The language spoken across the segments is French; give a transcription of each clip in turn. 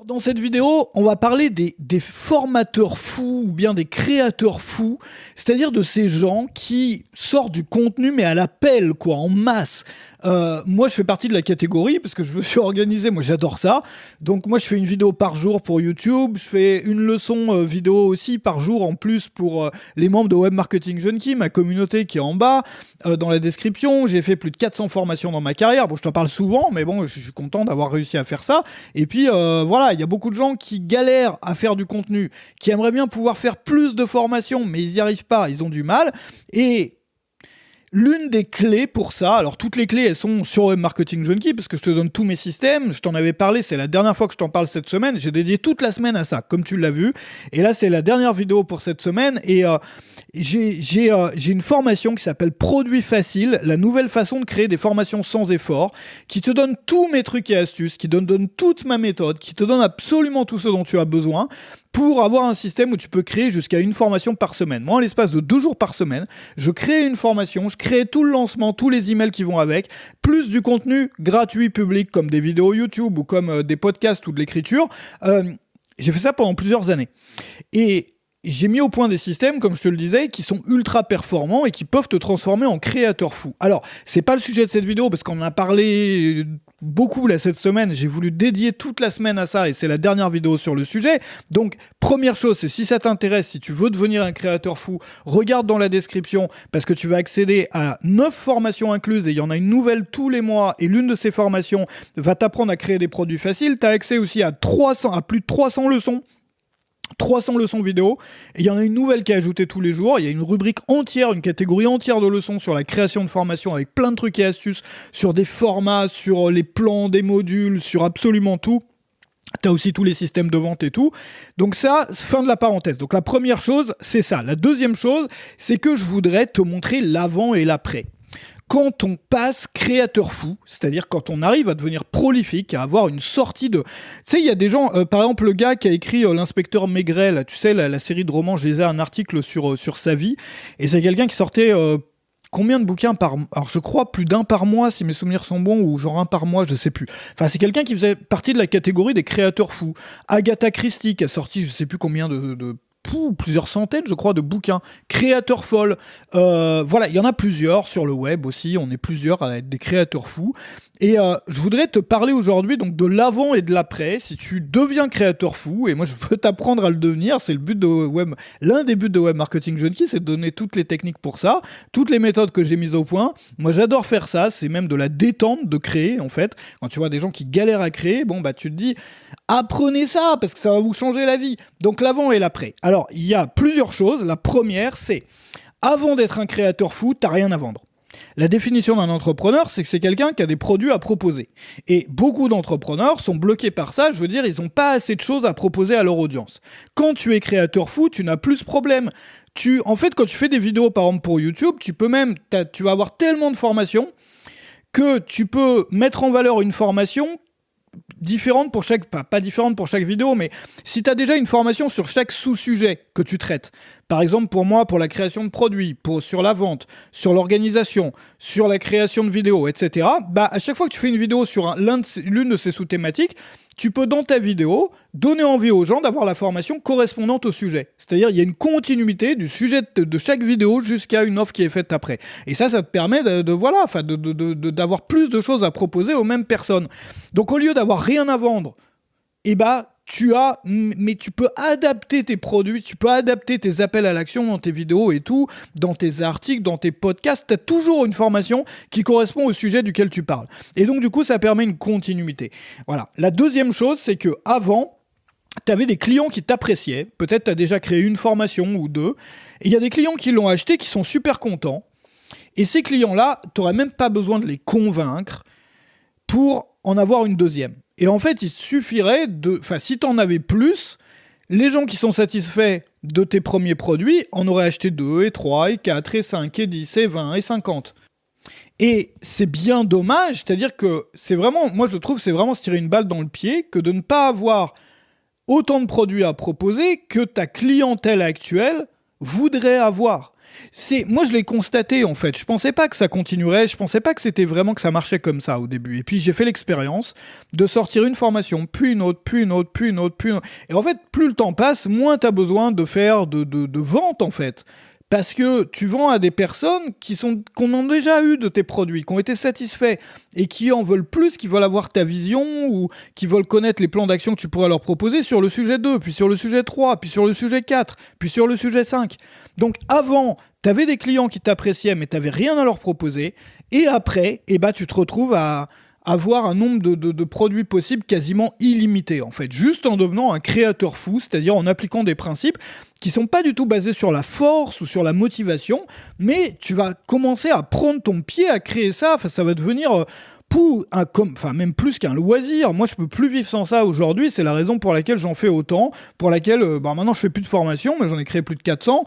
Dans cette vidéo, on va parler des formateurs fous ou bien des créateurs fous, c'est-à-dire de ces gens qui sortent du contenu mais à l'appel, quoi, en masse. Moi, je fais partie de la catégorie parce que je me suis organisé, moi j'adore ça. Donc moi, je fais une vidéo par jour pour YouTube, je fais une leçon vidéo aussi par jour en plus pour les membres de Web Marketing Junkie, ma communauté qui est en bas, dans la description. J'ai fait plus de 400 formations dans ma carrière. Bon, je t'en parle souvent, mais bon, je suis content d'avoir réussi à faire ça. Et puis voilà, il y a beaucoup de gens qui galèrent à faire du contenu, qui aimeraient bien pouvoir faire plus de formations, mais ils n'y arrivent pas, ils ont du mal. Et l'une des clés pour ça, alors toutes les clés elles sont sur Web Marketing Junkie parce que je te donne tous mes systèmes, je t'en avais parlé, c'est la dernière fois que je t'en parle cette semaine, j'ai dédié toute la semaine à ça, comme tu l'as vu, et là c'est la dernière vidéo pour cette semaine, et j'ai une formation qui s'appelle Produit Facile, la nouvelle façon de créer des formations sans effort, qui te donne tous mes trucs et astuces, qui te donne toute ma méthode, qui te donne absolument tout ce dont tu as besoin, pour avoir un système où tu peux créer jusqu'à une formation par semaine. Moi, en l'espace de 2 jours par semaine, je crée une formation, je crée tout le lancement, tous les emails qui vont avec, plus du contenu gratuit public comme des vidéos YouTube ou comme des podcasts ou de l'écriture. J'ai fait ça pendant plusieurs années. Et j'ai mis au point des systèmes, comme je te le disais, qui sont ultra performants et qui peuvent te transformer en créateur fou. Alors, c'est pas le sujet de cette vidéo parce qu'on en a parlé beaucoup là cette semaine. J'ai voulu dédier toute la semaine à ça et c'est la dernière vidéo sur le sujet. Donc, première chose, c'est si ça t'intéresse, si tu veux devenir un créateur fou, regarde dans la description parce que tu vas accéder à 9 formations incluses et il y en a une nouvelle tous les mois et l'une de ces formations va t'apprendre à créer des produits faciles. Tu as accès aussi à plus de 300 leçons. 300 leçons vidéo, et il y en a une nouvelle qui est ajoutée tous les jours. Il y a une rubrique entière, une catégorie entière de leçons sur la création de formation avec plein de trucs et astuces, sur des formats, sur les plans des modules, sur absolument tout. T'as aussi tous les systèmes de vente et tout. Donc ça, fin de la parenthèse. Donc la première chose, c'est ça. La deuxième chose, c'est que je voudrais te montrer l'avant et l'après. Quand on passe créateur fou, c'est-à-dire quand on arrive à devenir prolifique, à avoir une sortie de... Tu sais, il y a des gens, par exemple le gars qui a écrit l'inspecteur Maigret, là, tu sais, la série de romans, je lisais un article sur sa vie, et c'est quelqu'un qui sortait... combien de bouquins par... Alors je crois plus d'un par mois, si mes souvenirs sont bons, ou genre un par mois, je sais plus. Enfin, c'est quelqu'un qui faisait partie de la catégorie des créateurs fous. Agatha Christie, qui a sorti je sais plus combien plusieurs centaines, je crois, de bouquins. Créateurs folles. Voilà, il y en a plusieurs sur le web aussi. On est plusieurs à être des créateurs fous. Et je voudrais te parler aujourd'hui donc de l'avant et de l'après. Si tu deviens créateur fou, et moi je peux t'apprendre à le devenir, c'est le but de web, l'un des buts de Web Marketing Junkie, c'est de donner toutes les techniques pour ça, toutes les méthodes que j'ai mises au point. Moi j'adore faire ça, c'est même de la détente de créer en fait. Quand tu vois des gens qui galèrent à créer, bon bah tu te dis apprenez ça parce que ça va vous changer la vie. Donc l'avant et l'après. Alors il y a plusieurs choses. La première c'est avant d'être un créateur fou, t'as rien à vendre. La définition d'un entrepreneur, c'est que c'est quelqu'un qui a des produits à proposer. Et beaucoup d'entrepreneurs sont bloqués par ça, je veux dire, ils n'ont pas assez de choses à proposer à leur audience. Quand tu es créateur fou, tu n'as plus ce problème. En fait, quand tu fais des vidéos, par exemple, pour YouTube, tu vas avoir tellement de formations que tu peux mettre en valeur une formation différente pour chaque... Pas différente pour chaque vidéo, mais si tu as déjà une formation sur chaque sous-sujet que tu traites, par exemple pour moi, pour la création de produits, sur la vente, sur l'organisation, sur la création de vidéos, etc., bah, à chaque fois que tu fais une vidéo sur l'une de ces sous-thématiques, tu peux dans ta vidéo donner envie aux gens d'avoir la formation correspondante au sujet. C'est-à-dire il y a une continuité du sujet de chaque vidéo jusqu'à une offre qui est faite après. Et ça te permet d'avoir plus de choses à proposer aux mêmes personnes. Donc au lieu d'avoir rien à vendre, eh bah, tu peux adapter tes produits, tu peux adapter tes appels à l'action dans tes vidéos et tout, dans tes articles, dans tes podcasts, tu as toujours une formation qui correspond au sujet duquel tu parles. Et donc du coup, ça permet une continuité. Voilà. La deuxième chose, c'est que avant, tu avais des clients qui t'appréciaient, peut-être tu as déjà créé une formation ou deux, et il y a des clients qui l'ont acheté qui sont super contents, et ces clients-là, tu n'aurais même pas besoin de les convaincre pour en avoir une deuxième. Et en fait, il suffirait si tu en avais plus, les gens qui sont satisfaits de tes premiers produits en auraient acheté 2, et 3, et 4, et 5, et 10, et 20, et 50. Et c'est bien dommage, c'est-à-dire que moi je trouve c'est vraiment se tirer une balle dans le pied que de ne pas avoir autant de produits à proposer que ta clientèle actuelle voudrait avoir. Moi, je l'ai constaté, en fait. Je pensais pas que ça continuerait. Je pensais pas que c'était vraiment que ça marchait comme ça au début. Et puis, j'ai fait l'expérience de sortir une formation, puis une autre, puis une autre, puis une autre, puis une autre. Et en fait, plus le temps passe, moins tu as besoin de faire de vente, en fait. Parce que tu vends à des personnes qu'on a déjà eu de tes produits, qui ont été satisfaits et qui en veulent plus, qui veulent avoir ta vision ou qui veulent connaître les plans d'action que tu pourrais leur proposer sur le sujet 2, puis sur le sujet 3, puis sur le sujet 4, puis sur le sujet 5. Donc avant, tu avais des clients qui t'appréciaient mais tu n'avais rien à leur proposer. Et après, tu te retrouves à avoir un nombre de produits possibles quasiment illimité, en fait, juste en devenant un créateur fou, c'est-à-dire en appliquant des principes qui sont pas du tout basés sur la force ou sur la motivation, mais tu vas commencer à prendre ton pied à créer ça, enfin, ça va devenir même plus qu'un loisir. Moi, je peux plus vivre sans ça aujourd'hui, c'est la raison pour laquelle j'en fais autant, pour laquelle, maintenant je fais plus de formation, mais j'en ai créé plus de 400,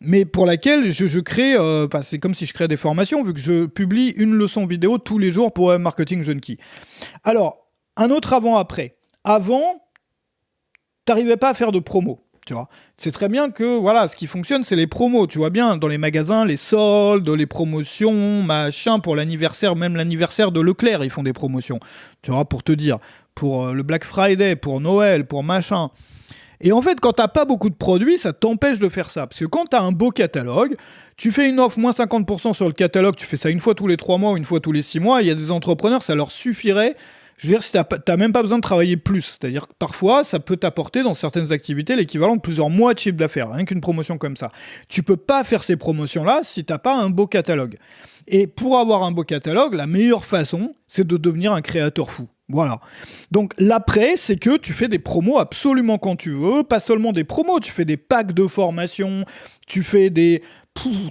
mais pour laquelle je crée, c'est comme si je créais des formations, vu que je publie une leçon vidéo tous les jours pour Web Marketing Junkie. Alors, un autre avant-après. Avant, t'arrivais pas à faire de promo, tu vois. C'est très bien que, voilà, ce qui fonctionne, c'est les promos, tu vois bien, dans les magasins, les soldes, les promotions, machin, pour l'anniversaire, même l'anniversaire de Leclerc, ils font des promotions, tu vois, pour te dire, pour le Black Friday, pour Noël, pour machin. Et en fait, quand t'as pas beaucoup de produits, ça t'empêche de faire ça. Parce que quand t'as un beau catalogue, tu fais une offre moins 50% sur le catalogue, tu fais ça une fois tous les 3 mois ou une fois tous les 6 mois, il y a des entrepreneurs, ça leur suffirait. Je veux dire, si t'as même pas besoin de travailler plus. C'est-à-dire que parfois, ça peut t'apporter dans certaines activités l'équivalent de plusieurs mois de chiffre d'affaires, rien qu'une promotion comme ça. Tu peux pas faire ces promotions-là si t'as pas un beau catalogue. Et pour avoir un beau catalogue, la meilleure façon, c'est de devenir un créateur fou. Voilà. Donc l'après, c'est que tu fais des promos absolument quand tu veux, pas seulement des promos, tu fais des packs de formation, tu fais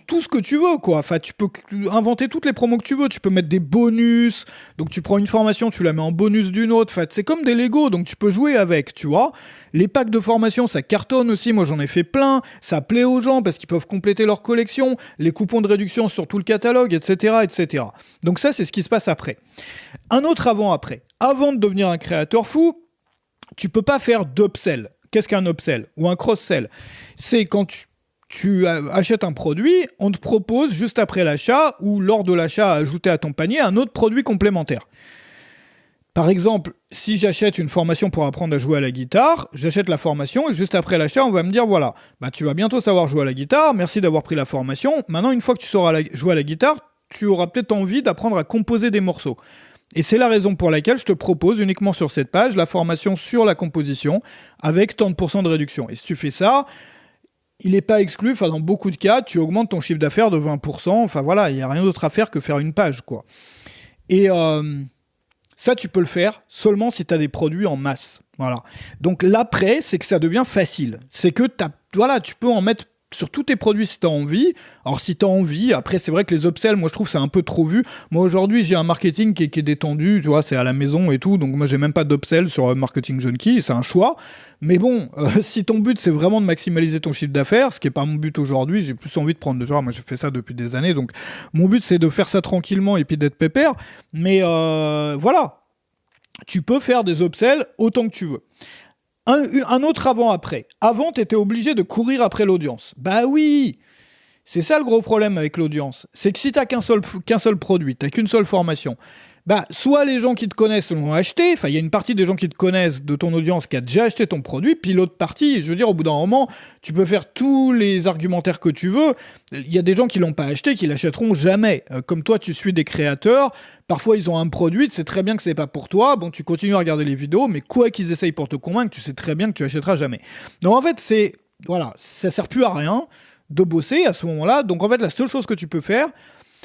tout ce que tu veux, quoi. Enfin, tu peux inventer toutes les promos que tu veux. Tu peux mettre des bonus. Donc, tu prends une formation, tu la mets en bonus d'une autre. Enfin, c'est comme des Lego, donc tu peux jouer avec, tu vois. Les packs de formation, ça cartonne aussi. Moi, j'en ai fait plein. Ça plaît aux gens parce qu'ils peuvent compléter leur collection. Les coupons de réduction sur tout le catalogue, etc., etc. Donc, ça, c'est ce qui se passe après. Un autre avant-après. Avant de devenir un créateur fou, tu peux pas faire d'upsell. Qu'est-ce qu'un upsell ou un cross-sell? C'est quand tu achètes un produit, on te propose juste après l'achat ou lors de l'achat à ajouter à ton panier un autre produit complémentaire. Par exemple, si j'achète une formation pour apprendre à jouer à la guitare, j'achète la formation et juste après l'achat, on va me dire voilà, tu vas bientôt savoir jouer à la guitare, merci d'avoir pris la formation. Maintenant, une fois que tu sauras jouer à la guitare, tu auras peut-être envie d'apprendre à composer des morceaux. Et c'est la raison pour laquelle je te propose uniquement sur cette page la formation sur la composition avec tant de pourcents de réduction. Et si tu fais ça, il n'est pas exclu, dans beaucoup de cas, tu augmentes ton chiffre d'affaires de 20%, enfin voilà, il n'y a rien d'autre à faire que faire une page, quoi. Et ça, tu peux le faire seulement si tu as des produits en masse, voilà. Donc l'après, c'est que ça devient facile. C'est que tu peux en mettre sur tous tes produits si tu as envie. Alors si tu as envie, après c'est vrai que les upsells, moi je trouve que c'est un peu trop vu. Moi aujourd'hui j'ai un marketing qui est détendu, tu vois, c'est à la maison et tout, donc moi j'ai même pas d'upsell sur Marketing Junkie, c'est un choix. Mais bon, si ton but c'est vraiment de maximaliser ton chiffre d'affaires, ce qui est pas mon but aujourd'hui, j'ai plus envie de prendre de toi. Moi j'ai fait ça depuis des années, donc mon but c'est de faire ça tranquillement et puis d'être pépère. Mais voilà, tu peux faire des upsells autant que tu veux. Un autre avant-après. Avant, tu étais obligé de courir après l'audience. Bah oui, c'est ça le gros problème avec l'audience. C'est que si tu n'as qu'un seul produit, tu n'as qu'une seule formation, soit les gens qui te connaissent l'ont acheté, il y a une partie des gens qui te connaissent de ton audience qui a déjà acheté ton produit, puis l'autre partie, je veux dire, au bout d'un moment, tu peux faire tous les argumentaires que tu veux, il y a des gens qui l'ont pas acheté, qui l'achèteront jamais. Comme toi, tu suis des créateurs, parfois ils ont un produit, tu sais très bien que c'est pas pour toi, bon, tu continues à regarder les vidéos, mais quoi qu'ils essayent pour te convaincre, tu sais très bien que tu achèteras jamais. Donc en fait, ça sert plus à rien de bosser à ce moment-là, donc en fait, la seule chose que tu peux faire,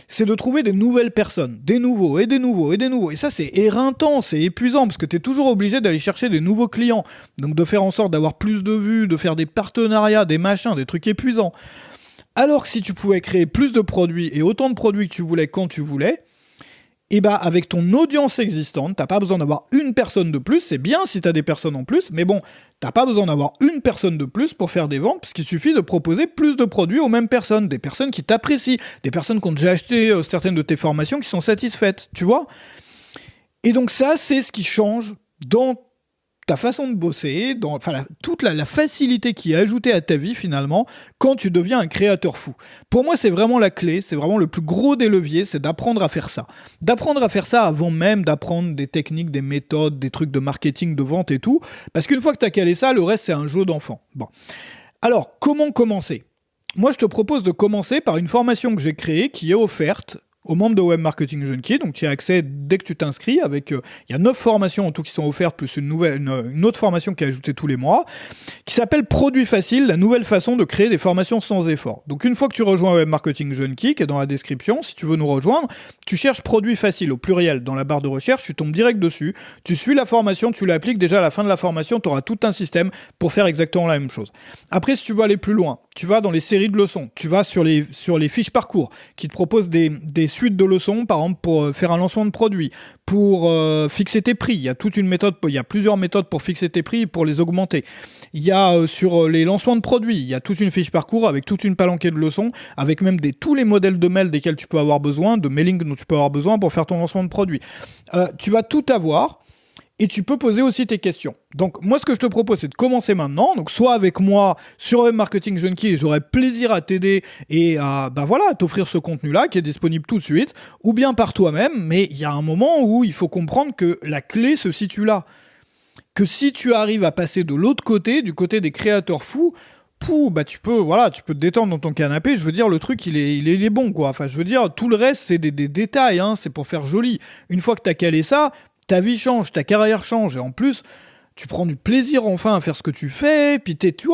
c'est de trouver des nouvelles personnes, des nouveaux, et des nouveaux, et des nouveaux. Et ça, c'est éreintant, c'est épuisant, parce que tu es toujours obligé d'aller chercher des nouveaux clients. Donc de faire en sorte d'avoir plus de vues, de faire des partenariats, des machins, des trucs épuisants. Alors que si tu pouvais créer plus de produits, et autant de produits que tu voulais quand tu voulais, et avec ton audience existante, t'as pas besoin d'avoir une personne de plus, c'est bien si t'as des personnes en plus, mais bon, t'as pas besoin d'avoir une personne de plus pour faire des ventes, puisqu'il suffit de proposer plus de produits aux mêmes personnes, des personnes qui t'apprécient, des personnes qui ont déjà acheté certaines de tes formations qui sont satisfaites, tu vois. Et donc ça, c'est ce qui change dans ta façon de bosser, toute la facilité qui est ajoutée à ta vie finalement quand tu deviens un créateur fou. Pour moi, c'est vraiment la clé, c'est vraiment le plus gros des leviers, c'est d'apprendre à faire ça. D'apprendre à faire ça avant même d'apprendre des techniques, des méthodes, des trucs de marketing, de vente et tout, parce qu'une fois que tu as calé ça, le reste c'est un jeu d'enfant. Bon. Alors, comment commencer ? Moi, je te propose de commencer par une formation que j'ai créée qui est offerte aux membres de Web Marketing Junkie. Donc, tu y as accès dès que tu t'inscris. Il y a 9 formations en tout qui sont offertes, plus une autre formation qui est ajoutée tous les mois, qui s'appelle Produit Facile, la nouvelle façon de créer des formations sans effort. Donc, une fois que tu rejoins Web Marketing Junkie, qui est dans la description, si tu veux nous rejoindre, tu cherches Produit Facile au pluriel dans la barre de recherche, tu tombes direct dessus, tu suis la formation, tu l'appliques. Déjà, à la fin de la formation, tu auras tout un système pour faire exactement la même chose. Après, si tu veux aller plus loin, tu vas dans les séries de leçons, tu vas sur les fiches parcours qui te proposent des suites de leçons, par exemple pour faire un lancement de produit, pour fixer tes prix. Il y a toute une méthode, il y a plusieurs méthodes pour fixer tes prix et pour les augmenter. Il y a sur les lancements de produits, il y a toute une fiche parcours avec toute une palanquée de leçons, avec même tous les modèles de mail desquels tu peux avoir besoin, de mailing dont tu peux avoir besoin pour faire ton lancement de produit. Tu vas tout avoir. Et tu peux poser aussi tes questions. Donc, moi, ce que je te propose, c'est de commencer maintenant. Donc, soit avec moi sur Web Marketing Junkie, et j'aurai plaisir à t'aider et à t'offrir ce contenu-là qui est disponible tout de suite, ou bien par toi-même. Mais il y a un moment où il faut comprendre que la clé se situe là. Que si tu arrives à passer de l'autre côté, du côté des créateurs fous, tu peux te détendre dans ton canapé. Je veux dire, le truc, il est bon, quoi. Enfin, je veux dire, tout le reste, c'est des détails, hein. C'est pour faire joli. Une fois que tu as calé ça, ta vie change, ta carrière change, et en plus, tu prends du plaisir enfin à faire ce que tu fais, puis tu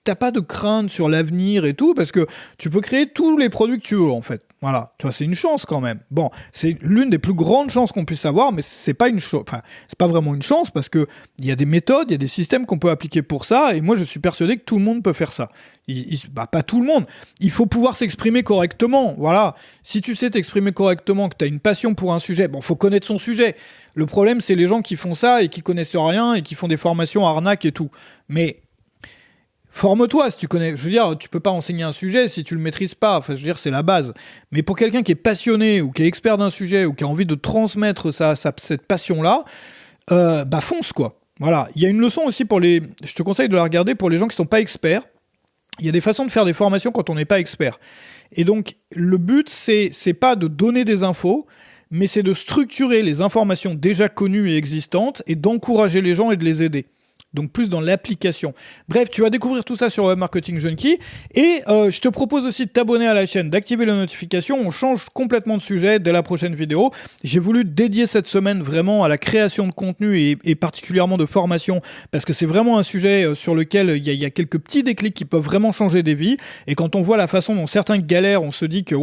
n'as pas de crainte sur l'avenir et tout, parce que tu peux créer tous les produits que tu veux, en fait. Voilà, tu vois, c'est une chance quand même. Bon, c'est l'une des plus grandes chances qu'on puisse avoir, mais c'est pas c'est pas vraiment une chance, parce que il y a des méthodes, il y a des systèmes qu'on peut appliquer pour ça, et moi je suis persuadé que tout le monde peut faire ça. Pas tout le monde. Il faut pouvoir s'exprimer correctement. Voilà. Si tu sais t'exprimer correctement, que tu as une passion pour un sujet, faut connaître son sujet. Le problème, c'est les gens qui font ça et qui connaissent rien et qui font des formations arnaques et tout. Mais forme-toi si tu connais. Je veux dire, tu peux pas enseigner un sujet si tu le maîtrises pas. Enfin, je veux dire, c'est la base. Mais pour quelqu'un qui est passionné ou qui est expert d'un sujet ou qui a envie de transmettre cette passion-là, fonce, quoi. Voilà. Il y a une leçon aussi je te conseille de la regarder pour les gens qui sont pas experts. Il y a des façons de faire des formations quand on n'est pas expert. Et donc, le but, c'est pas de donner des infos, mais c'est de structurer les informations déjà connues et existantes et d'encourager les gens et de les aider. Donc plus dans l'application. Bref, tu vas découvrir tout ça sur Web Marketing Junkie. Et je te propose aussi de t'abonner à la chaîne, d'activer les notifications. On change complètement de sujet dès la prochaine vidéo. J'ai voulu dédier cette semaine vraiment à la création de contenu et particulièrement de formation, parce que c'est vraiment un sujet sur lequel il y a quelques petits déclics qui peuvent vraiment changer des vies. Et quand on voit la façon dont certains galèrent, on se dit que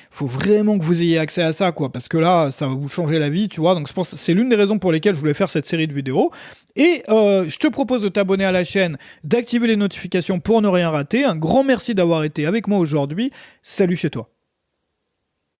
faut vraiment que vous ayez accès à ça, quoi, parce que là, ça va vous changer la vie, tu vois. Donc c'est l'une des raisons pour lesquelles je voulais faire cette série de vidéos. Et je te propose de t'abonner à la chaîne, d'activer les notifications pour ne rien rater. Un grand merci d'avoir été avec moi aujourd'hui. Salut chez toi.